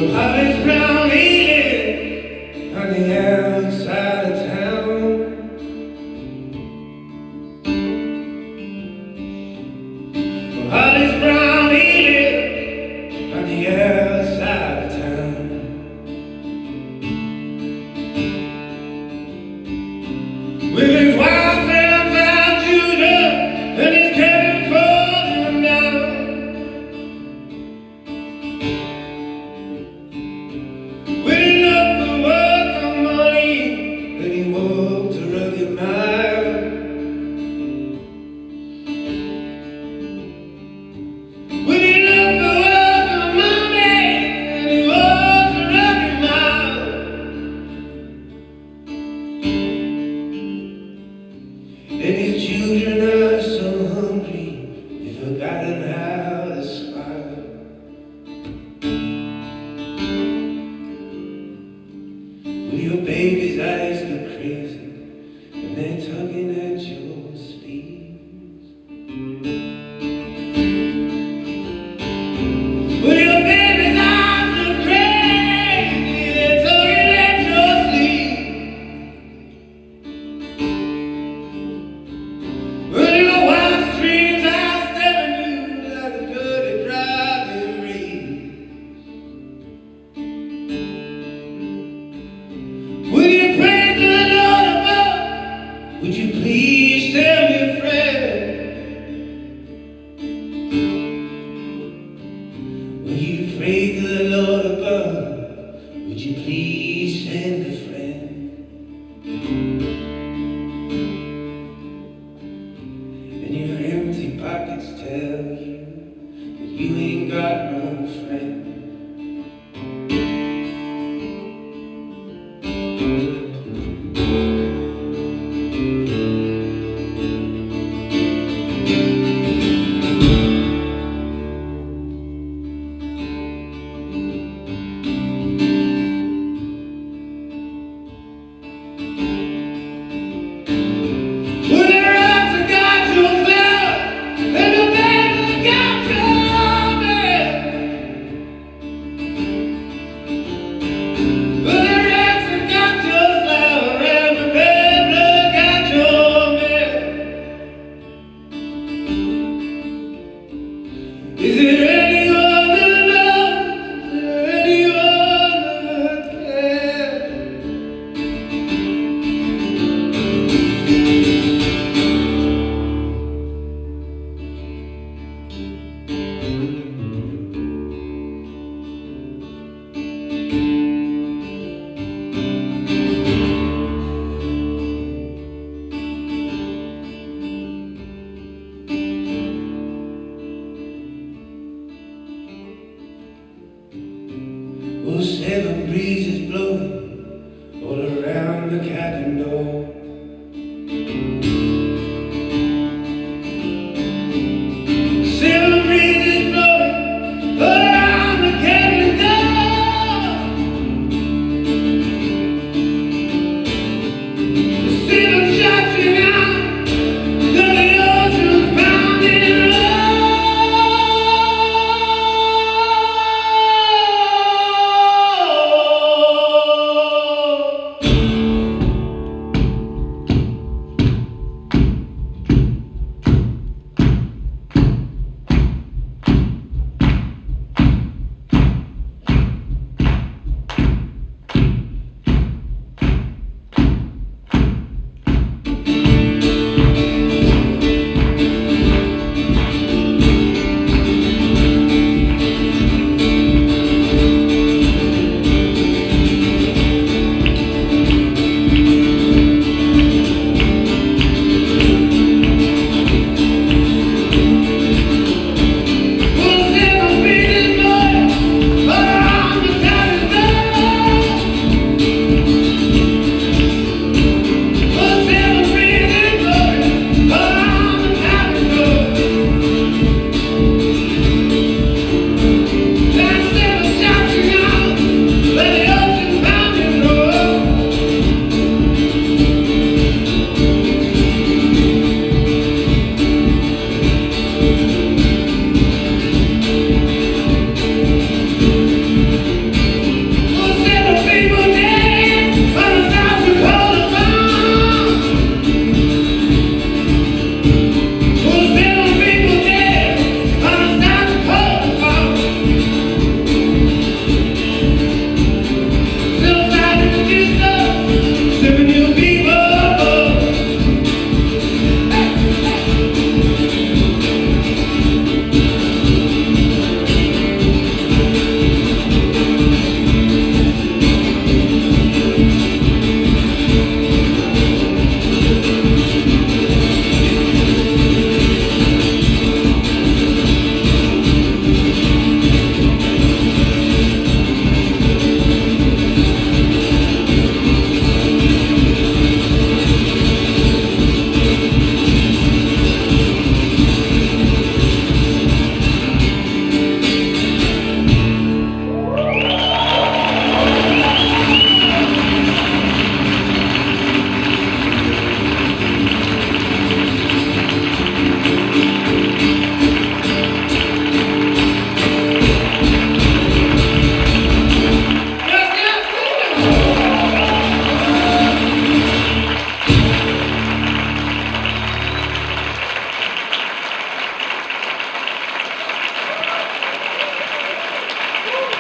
Hollis Brown, he lived on the outside of town. Hollis Brown, he lived on the outside of town. With his wife and 5 children and his cabin falling down. With enough to work on money, and he walked a rugged mile. With enough to work on money, and he walked a rugged mile. And his children are so hungry, they've forgotten how to smile. Well, your baby's eyes look crazy, and they're tugging at your sleeves. Well, your baby's eyes look crazy, they're tugging at your sleeves. Well, your wife's dreams are stabbing you like a dirty driving rain. Will you pray to the Lord above? Would you please tell me, friend? Will you pray to the Lord above? Would you please send a friend? And your empty pockets tell you that you ain't got no friend. Is there anyone that loves? Is there anyone that cares? Oh, 7 breezes